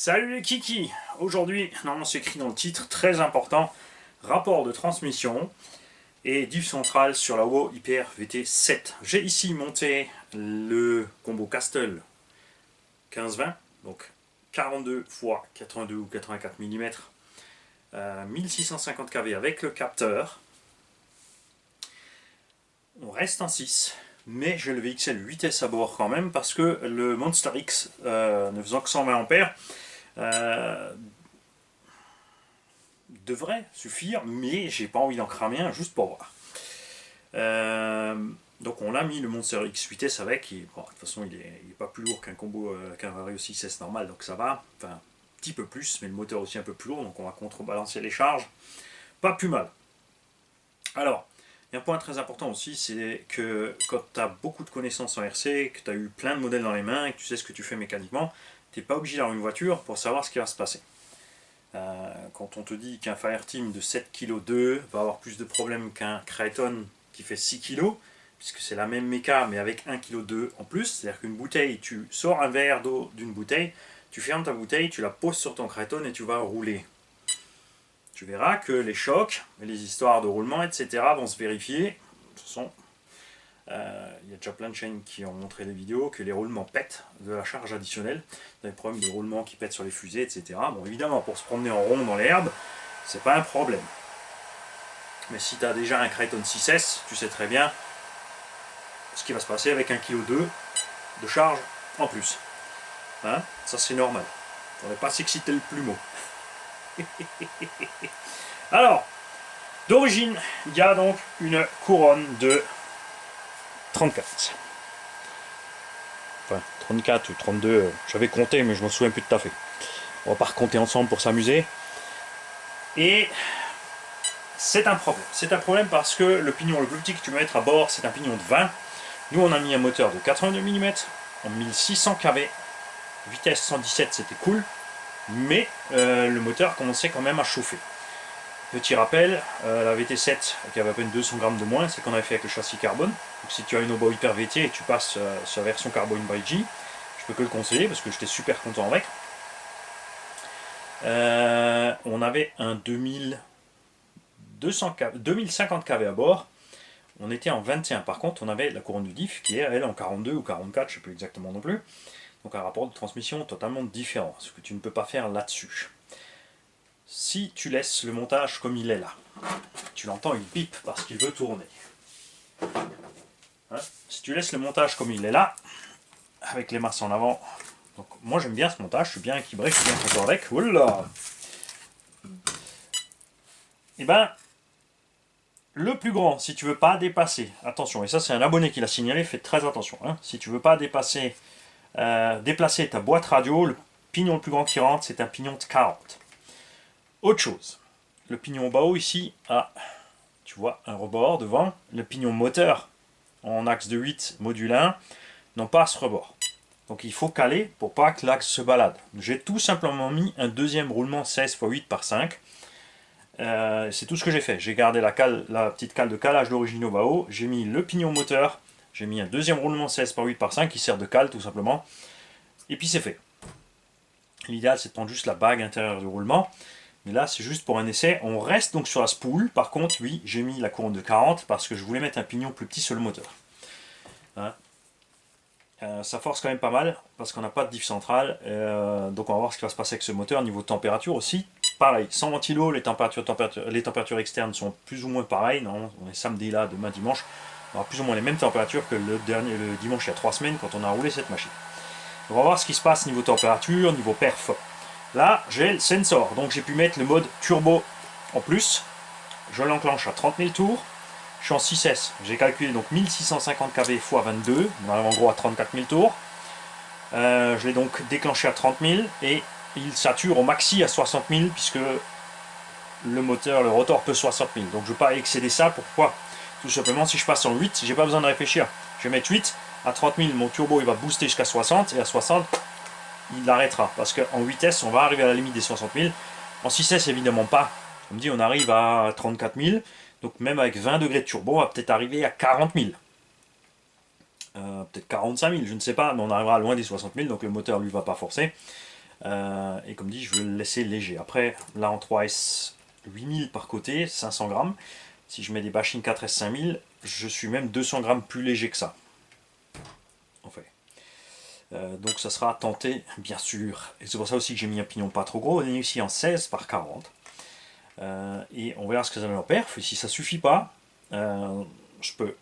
Salut les kikis. Aujourd'hui, normalement c'est écrit dans le titre, très important, rapport de transmission et diff centrale sur la WOW Hyper VT7. J'ai ici monté le combo Castle 15-20, donc 42 x 82 ou 84 mm, 1650 kV avec le capteur. On reste en 6, mais j'ai le VXL 8S à bord quand même parce que le Monster X ne faisant que 120 ampères devrait suffire, mais j'ai pas envie d'en cramer un juste pour voir. Donc on a mis le Monster X 8S avec, et, bon, de toute façon il est pas plus lourd qu'un combo qu'un Vario 6S normal, donc ça va, enfin un petit peu plus, mais le moteur aussi un peu plus lourd, donc on va contrebalancer les charges, pas plus mal. Alors, il y a un point très important aussi, c'est que quand tu as beaucoup de connaissances en RC, que tu as eu plein de modèles dans les mains, et que tu sais ce que tu fais mécaniquement, tu n'es pas obligé d'avoir une voiture pour savoir ce qui va se passer. Quand on te dit qu'un Fireteam de 7,2 kg va avoir plus de problèmes qu'un Kraton qui fait 6 kg, puisque c'est la même méca mais avec 1,2 kg en plus, c'est-à-dire qu'une bouteille, tu sors un verre d'eau d'une bouteille, tu fermes ta bouteille, tu la poses sur ton Kraton et tu vas rouler. Tu verras que les chocs, les histoires de roulement, etc. vont se vérifier. De toute façon, il y a déjà plein de chaînes qui ont montré des vidéos que les roulements pètent de la charge additionnelle, des problèmes de roulement qui pètent sur les fusées, etc. Bon, évidemment, pour se promener en rond dans l'herbe, c'est pas un problème. Mais si tu as déjà un Kraton 6S, tu sais très bien ce qui va se passer avec 1,2 kg de charge en plus. Hein, ça c'est normal. On n'est pas s'exciter le plumeau. Alors, d'origine, il y a donc une couronne de 34. Enfin, 34 ou 32, j'avais compté, mais je m'en souviens plus tout à fait. On va pas recompter ensemble pour s'amuser. Et c'est un problème. C'est un problème parce que le pignon le plus petit que tu peux mettre à bord, c'est un pignon de 20. Nous, on a mis un moteur de 82 mm en 1600 kV. Vitesse 117, c'était cool. Mais le moteur commençait quand même à chauffer. Petit rappel, la VT7 qui avait à peine 200 grammes de moins, c'est qu'on avait fait avec le châssis carbone. Donc si tu as une Obo Hyper VT et tu passes sur la version carbone by G, je peux que le conseiller parce que j'étais super content avec. On avait un 2050 kV à bord. On était en 21. Par contre, on avait la couronne de diff qui est elle en 42 ou 44, je ne sais plus exactement non plus. Donc un rapport de transmission totalement différent, ce que tu ne peux pas faire là-dessus. Si tu laisses le montage comme il est là, tu l'entends, il pipe parce qu'il veut tourner. Hein, si tu laisses le montage comme il est là, avec les masses en avant, donc moi j'aime bien ce montage, je suis bien équilibré, je suis bien content avec. Oula. Et ben, le plus grand, si tu veux pas dépasser, attention, et ça c'est un abonné qui l'a signalé, fais très attention, hein, si tu veux pas dépasser, déplacer ta boîte radio, le pignon le plus grand qui rentre, c'est un pignon de 40. Autre chose, le pignon bas haut ici a, tu vois, un rebord devant. Le pignon moteur en axe de 8 module 1 n'ont pas ce rebord. Donc il faut caler pour pas que l'axe se balade. J'ai tout simplement mis un deuxième roulement 16 x 8 par 5. C'est tout ce que j'ai fait. J'ai gardé la petite cale de calage d'origine au bas haut. J'ai mis le pignon moteur. J'ai mis un deuxième roulement 16 x 8 par 5 qui sert de cale tout simplement. Et puis c'est fait. L'idéal c'est de prendre juste la bague intérieure du roulement. Mais là, c'est juste pour un essai. On reste donc sur la spool. Par contre, oui, j'ai mis la couronne de 40 parce que je voulais mettre un pignon plus petit sur le moteur. Hein, ça force quand même pas mal parce qu'on n'a pas de diff centrale. Donc on va voir ce qui va se passer avec ce moteur. Niveau température aussi, pareil. Sans ventilo, les températures externes sont plus ou moins pareilles. Non, on est samedi là, demain dimanche. On aura plus ou moins les mêmes températures que le dimanche il y a 3 semaines quand on a roulé cette machine. Donc on va voir ce qui se passe niveau température, niveau perf. Là, j'ai le sensor, donc j'ai pu mettre le mode turbo en plus. Je l'enclenche à 30 000 tours. Je suis en 6S, j'ai calculé donc 1650 kV x 22, on arrive en gros à 34 000 tours. Je l'ai donc déclenché à 30 000 et il sature au maxi à 60 000 puisque le moteur, le rotor peut 60 000. Donc je ne veux pas excéder ça, pourquoi? Tout simplement, si je passe en 8, j'ai pas besoin de réfléchir. Je vais mettre 8, à 30 000, mon turbo il va booster jusqu'à 60 et à 60, il arrêtera parce qu'en 8S on va arriver à la limite des 60 000. En 6S évidemment pas. On me dit on arrive à 34 000. Donc même avec 20 degrés de turbo, on va peut-être arriver à 40 000. Peut-être 45 000, je ne sais pas, mais on arrivera loin des 60 000, donc le moteur lui va pas forcer. Et comme dit, je veux le laisser léger. Après, là en 3S, 8000 par côté, 500 grammes. Si je mets des Bashing 4S 5000, je suis même 200 grammes plus léger que ça. En fait. Donc ça sera tenté, bien sûr. Et c'est pour ça aussi que j'ai mis un pignon pas trop gros. On est ici en 16 par 40. Et on verra ce que ça donne en perf. Et si ça suffit pas, je peux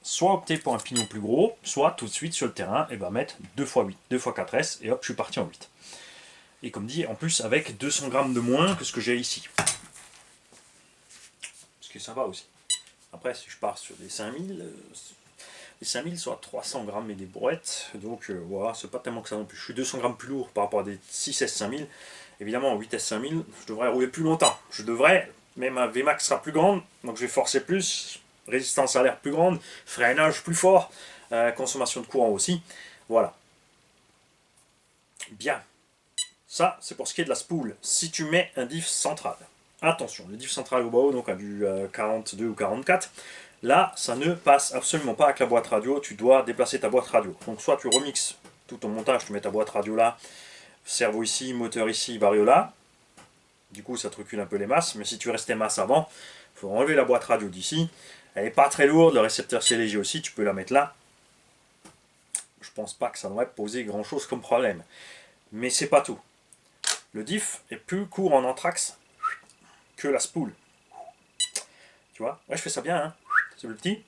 soit opter pour un pignon plus gros, soit tout de suite sur le terrain, et ben mettre 2x8, 2x4S, et hop, je suis parti en 8. Et comme dit, en plus avec 200 grammes de moins que ce que j'ai ici. Ce qui est sympa aussi. Après, si je pars sur des 5000, les 5000 sont à 300 grammes et des brouettes, donc voilà, c'est pas tellement que ça non plus. Je suis 200 grammes plus lourd par rapport à des 6S 5000. Évidemment, en 8S 5000, je devrais rouler plus longtemps. Je devrais, mais ma Vmax sera plus grande, donc je vais forcer plus, résistance à l'air plus grande, freinage plus fort, consommation de courant aussi. Voilà. Bien. Ça, c'est pour ce qui est de la spool. Si tu mets un diff central, attention, le diff central au bas, donc à du 42 ou 44, là, ça ne passe absolument pas avec la boîte radio. Tu dois déplacer ta boîte radio. Donc, soit tu remixes tout ton montage, tu mets ta boîte radio là, cerveau ici, moteur ici, vario là. Du coup, ça te recule un peu les masses. Mais si tu restais masse avant, il faut enlever la boîte radio d'ici. Elle n'est pas très lourde, le récepteur c'est léger aussi, tu peux la mettre là. Je pense pas que ça devrait poser grand chose comme problème. Mais c'est pas tout. Le diff est plus court en anthrax que la spool. Tu vois? Ouais, je fais ça bien, hein. C'est plus petit,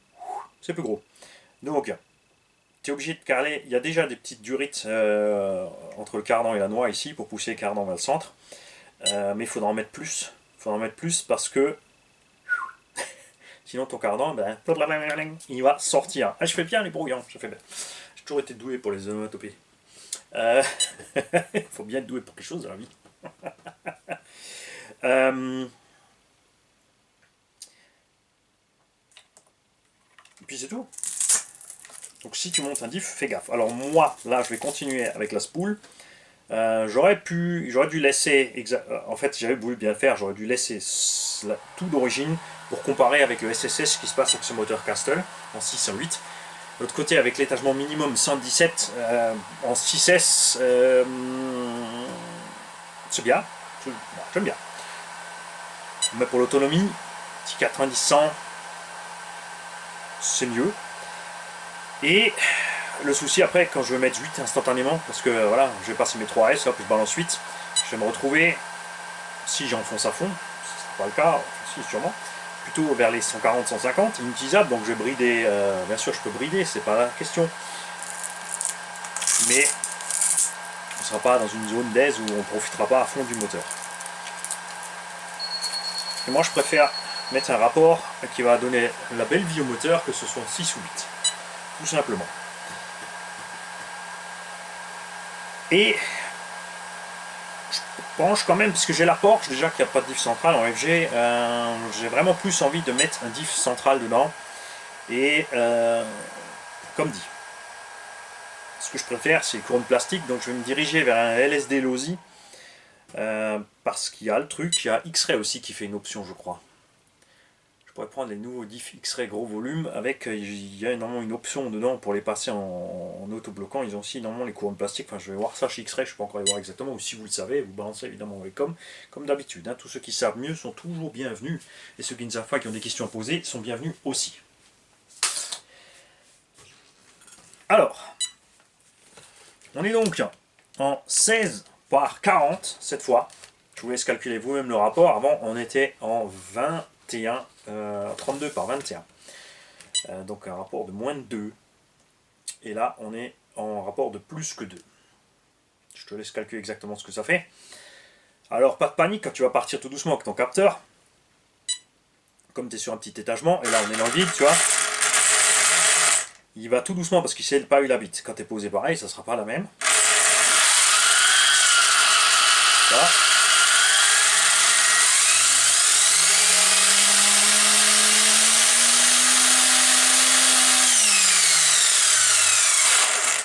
c'est plus gros. Donc, tu es obligé de carreler. Il y a déjà des petites durites entre le cardan et la noix ici pour pousser le cardan vers le centre. Mais il faudra en mettre plus. Il faudra en mettre plus parce que sinon ton cardan, ben, il va sortir. Ah, je fais bien les brouillons. J'ai toujours été doué pour les onomatopées. Il faut bien être doué pour quelque chose dans la vie. Et puis c'est tout. Donc si tu montes un diff, fais gaffe. Alors moi, là, je vais continuer avec la spool. J'aurais dû laisser, en fait, j'avais voulu bien le faire, j'aurais dû laisser tout d'origine pour comparer avec le SSS ce qui se passe avec ce moteur Castle en 6 en 8. De l'autre côté, avec l'étagement minimum 117 en 6S, c'est bien, j'aime bien. Mais pour l'autonomie, petit 90-100, c'est mieux. Et le souci après, quand je veux mettre 8 instantanément, parce que voilà, je vais passer mes 3S, hop, je balance 8, je vais me retrouver, si j'enfonce à fond, ce n'est pas le cas, si sûrement, plutôt vers les 140-150, inutilisable, donc je vais brider, bien sûr je peux brider, c'est pas la question, mais on ne sera pas dans une zone d'aise où on ne profitera pas à fond du moteur. Et moi je préfère mettre un rapport qui va donner la belle vie au moteur, que ce soit 6 ou 8, tout simplement. Et je penche quand même, puisque j'ai la Porsche déjà qu'il n'y a pas de diff central en FG, j'ai vraiment plus envie de mettre un diff central dedans. Et comme dit, ce que je préfère c'est les couronnes plastiques, donc je vais me diriger vers un LSD Losi, parce qu'il y a le truc, il y a X-Ray aussi qui fait une option je crois. Je pourrais prendre les nouveaux diff X-Ray gros volume avec, il y a normalement une option dedans pour les passer en autobloquant. Ils ont aussi normalement les couronnes plastiques. Enfin, je vais voir ça chez X-Ray, je ne peux pas encore les voir exactement. Ou si vous le savez, vous balancez évidemment avec comme d'habitude. Hein. Tous ceux qui savent mieux sont toujours bienvenus. Et ceux qui ne savent pas, qui ont des questions à poser, sont bienvenus aussi. Alors, on est donc en 16 par 40 cette fois. Je vous laisse calculer vous-même le rapport. Avant, on était en 21, 32 par 21. Donc un rapport de moins de 2. Et là, on est en rapport de plus que 2. Je te laisse calculer exactement ce que ça fait. Alors, pas de panique quand tu vas partir tout doucement avec ton capteur. Comme tu es sur un petit étagement, et là on est dans le vide, tu vois. Il va tout doucement parce qu'il ne sait pas eu la bite. Quand tu es posé pareil, ça ne sera pas la même. Voilà.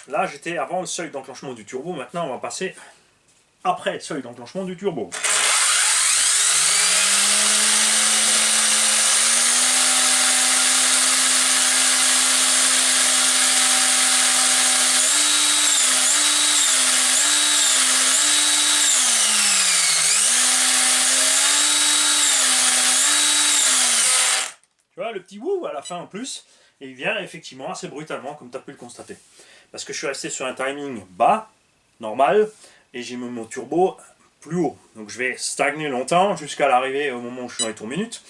Là, j'étais avant le seuil d'enclenchement du turbo. Maintenant, on va passer après le seuil d'enclenchement du turbo. vois le petit wouh à la fin en plus, et il vient effectivement assez brutalement, comme tu as pu le constater. Parce que je suis resté sur un timing bas, normal, et j'ai mis mon turbo plus haut. Donc je vais stagner longtemps jusqu'à l'arrivée au moment où je suis dans les tours minutes,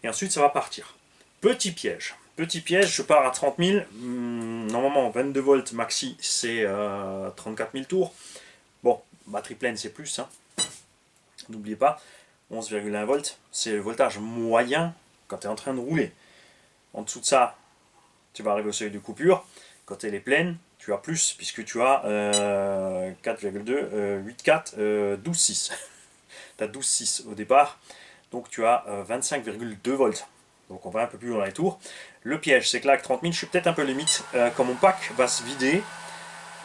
et ensuite ça va partir. Petit piège. Petit piège, je pars à 30 000. Normalement, 22 volts maxi, c'est 34 000 tours. Bon, batterie pleine, c'est plus. Hein. N'oubliez pas, 11,1 volts, c'est le voltage moyen quand tu es en train de rouler. En dessous de ça, tu vas arriver au seuil de coupure. Quand elle est pleine, tu as plus, puisque tu as 4,2, 8,4, 12,6. Tu as 12,6 au départ, donc tu as 25,2 volts. Donc on va un peu plus loin dans les tours. Le piège, c'est que là, avec 30 000, je suis peut-être un peu limite. Quand mon pack va se vider,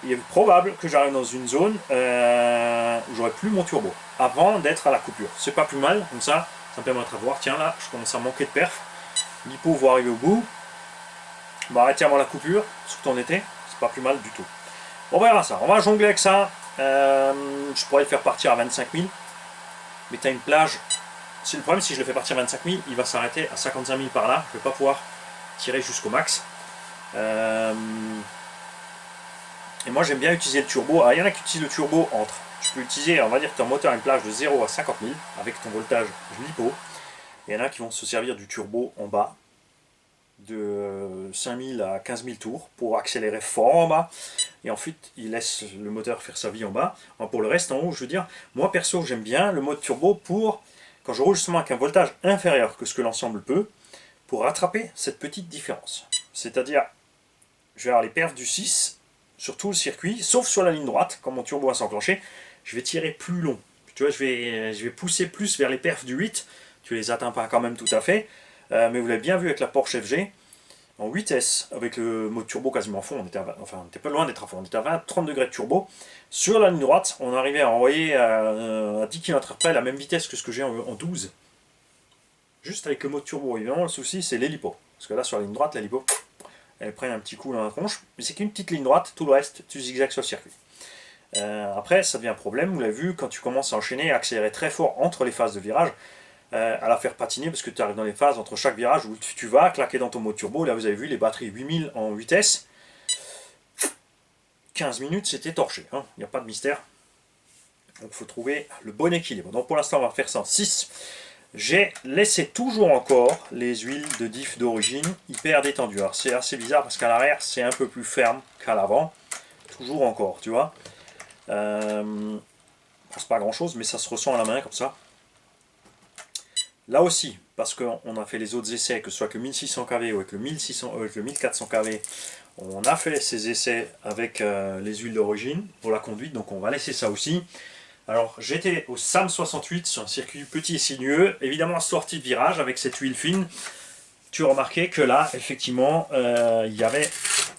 il est probable que j'arrive dans une zone où j'aurai plus mon turbo avant d'être à la coupure. C'est pas plus mal, comme ça me permettra de voir, tiens là, je commence à manquer de perf. L'hypo va arriver au bout. On va arrêter avant la coupure, surtout en été, c'est pas plus mal du tout. On verra ça, on va jongler avec ça. Je pourrais le faire partir à 25 000, mais tu as une plage. C'est le problème, si je le fais partir à 25 000, il va s'arrêter à 55 000 par là. Je ne vais pas pouvoir tirer jusqu'au max. Et moi, j'aime bien utiliser le turbo. Alors, il y en a qui utilisent le turbo entre. Tu peux utiliser, on va dire que ton moteur a une plage de 0 à 50 000 avec ton voltage LiPo. Il y en a qui vont se servir du turbo en bas de 5 000 à 15 000 tours pour accélérer fort en bas. Et ensuite, il laisse le moteur faire sa vie en bas. Alors, pour le reste, en haut, je veux dire, moi perso, j'aime bien le mode turbo pour quand je roule justement avec un voltage inférieur que ce que l'ensemble peut, pour rattraper cette petite différence. C'est-à-dire, je vais avoir les perfs du 6 sur tout le circuit, sauf sur la ligne droite, quand mon turbo va s'enclencher, je vais tirer plus long. Tu vois, je vais pousser plus vers les perfs du 8, tu les atteins pas quand même tout à fait, mais vous l'avez bien vu avec la Porsche FG, en 8S, avec le mode turbo quasiment à fond, on était pas loin d'être à fond, on était à 20-30 degrés de turbo. Sur la ligne droite, on arrivait à envoyer à 10 km/h près la même vitesse que ce que j'ai en 12. Juste avec le mode turbo. Évidemment, le souci, c'est l'hélipo. Parce que là, sur la ligne droite, l'hélipo, elle prend un petit coup dans la tronche. Mais c'est qu'une petite ligne droite, tout le reste, tu zigzags sur le circuit. Après, ça devient un problème, vous l'avez vu, quand tu commences à enchaîner et accélérer très fort entre les phases de virage, à la faire patiner parce que tu arrives dans les phases entre chaque virage où tu vas claquer dans ton mode turbo. Là, vous avez vu les batteries 8000 en 8S. 15 minutes, c'était torché. Il n'y a pas de mystère. Donc, il faut trouver le bon équilibre. Donc, pour l'instant, on va faire ça en 6. J'ai laissé toujours encore les huiles de diff d'origine hyper détendues. Alors, c'est assez bizarre parce qu'à l'arrière, c'est un peu plus ferme qu'à l'avant. Toujours encore, tu vois. C'est pas grand chose, mais ça se ressent à la main comme ça. Là aussi, parce qu'on a fait les autres essais, que ce soit avec le 1600 kV ou avec le 1400 kV, on a fait ces essais avec les huiles d'origine pour la conduite, donc on va laisser ça aussi. Alors j'étais au SAM 68 sur un circuit petit et sinueux, évidemment sortie de virage avec cette huile fine. Tu remarquais que là, effectivement, il y avait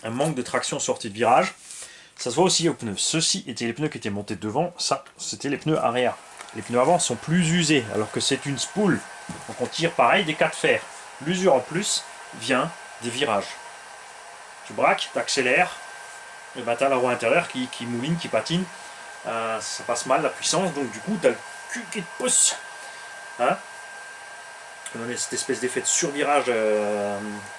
un manque de traction sortie de virage. Ça se voit aussi aux pneus. Ceux-ci étaient les pneus qui étaient montés devant, ça c'était les pneus arrière. Les pneus avant sont plus usés, alors que c'est une spool. Donc on tire pareil des cas de fer. L'usure en plus vient des virages. Tu braques, tu accélères, et ben tu as la roue intérieure qui mouline, qui patine. Ça passe mal la puissance, donc du coup tu as le cul qui te pousse. Hein, on a cette espèce d'effet de survirage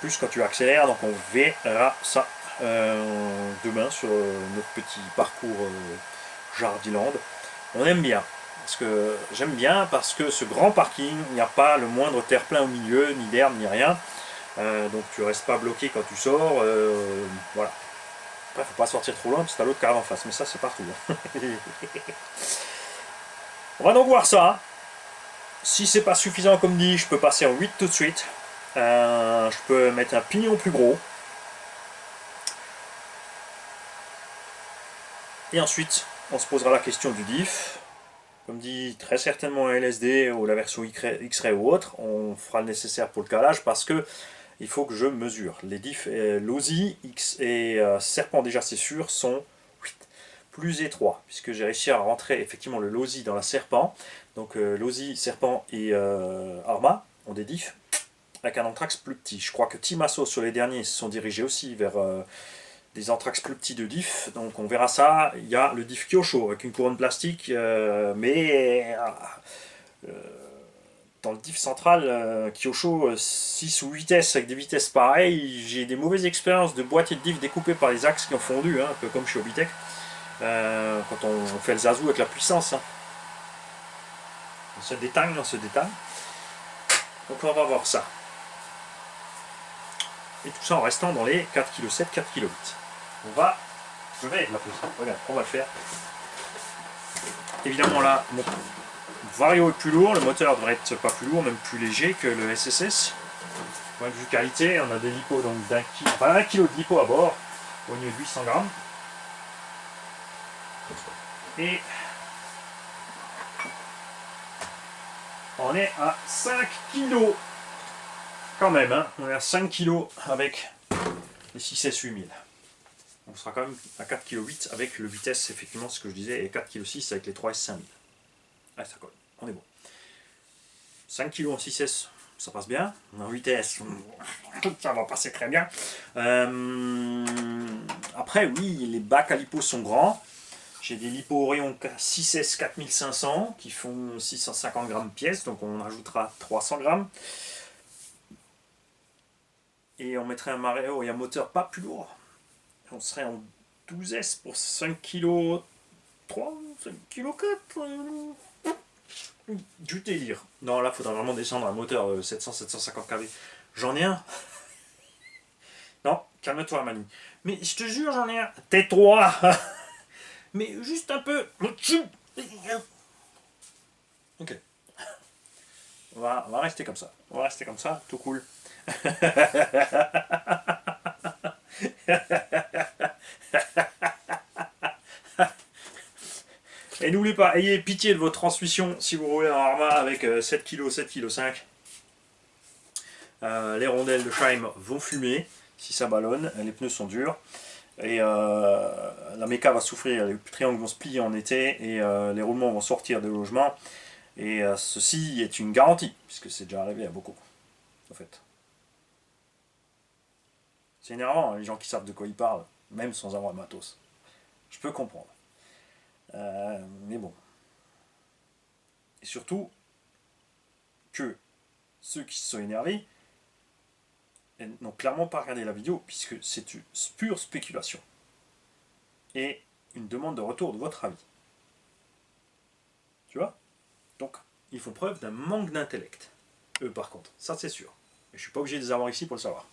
plus quand tu accélères, donc on verra ça demain sur notre petit parcours Jardiland. On aime bien. J'aime bien parce que ce grand parking, il n'y a pas le moindre terre-plein au milieu, ni d'herbe, ni rien. Donc tu restes pas bloqué quand tu sors. Voilà. Après, faut pas sortir trop loin parce que t'as l'autre qui arrive en face. Mais ça, c'est partout. On va donc voir ça. Si c'est pas suffisant comme dit, je peux passer en 8 tout de suite. Je peux mettre un pignon plus gros. Et ensuite, on se posera la question du diff. Comme dit, très certainement un LSD ou la version X-Ray ou autre. On fera le nécessaire pour le calage parce que il faut que je mesure. Les diffs Losi X et Serpent, déjà c'est sûr, sont plus étroits puisque j'ai réussi à rentrer effectivement le Losi dans la Serpent. Donc Losi, Serpent et Arma ont des diffs avec un anthrax plus petit. Je crois que Timasso sur les derniers se sont dirigés aussi vers des anthrax plus petits de diff, donc on verra ça. Il y a le diff Kyosho avec une couronne plastique, mais dans le diff central Kyosho 6 ou 8S avec des vitesses pareilles, j'ai des mauvaises expériences de boîtiers de diff découpés par les axes qui ont fondu, hein, un peu comme chez Obitech, quand on fait le Zazu avec la puissance. Hein. On se détagne. Donc on va voir ça. Et tout ça en restant dans les 4,7 kg, 4,8 kg. Je vais la poser. Regarde, on va le faire. Évidemment là, mon Vario est plus lourd, le moteur devrait être pas plus lourd, même plus léger que le SSS. Point de vue qualité, on a des lipos donc d'1 kg de lipo à bord, au lieu de 800 grammes. Et on est à 5 kg quand même, hein. On est à 5 kg avec les 6S 8000. On sera quand même à 4,8 kg avec le vitesse, effectivement, ce que je disais, et 4,6 kg avec les 3S 5000. Ah, ça colle, on est bon. 5 kg en 6S, ça passe bien. En 8S, ça va passer très bien. Après, oui, les bacs à lipo sont grands. J'ai des lipo Orion 6S 4500 qui font 650 grammes pièce, donc on ajoutera 300 grammes. Et on mettrait un Mareo et un moteur pas plus lourd. On serait en 12S pour 5 kg 3, 5 kg 4. Du délire. Non, là, il faudra vraiment descendre un moteur 700-750 kV. J'en ai un. Non, calme-toi, Mani. Mais je te jure, j'en ai un. Tais-toi. Mais juste un peu. Ok. On va rester comme ça. On va rester comme ça, tout cool. Et n'oubliez pas, ayez pitié de votre transmission si vous roulez en Arma avec 7 kg, 7 kg 5. Les rondelles de Scheim vont fumer si ça ballonne, les pneus sont durs. Et la méca va souffrir, les triangles vont se plier en été et les roulements vont sortir des logements. Et ceci est une garantie, puisque c'est déjà arrivé à beaucoup, en fait. C'est énervant, hein, les gens qui savent de quoi ils parlent, même sans avoir le matos. Je peux comprendre. Mais bon. Et surtout, que ceux qui se sont énervés n'ont clairement pas regardé la vidéo, puisque c'est une pure spéculation. Et une demande de retour de votre avis. Tu vois? Donc, ils font preuve d'un manque d'intellect. Eux, par contre, ça c'est sûr. Et je suis pas obligé de les avoir ici pour le savoir.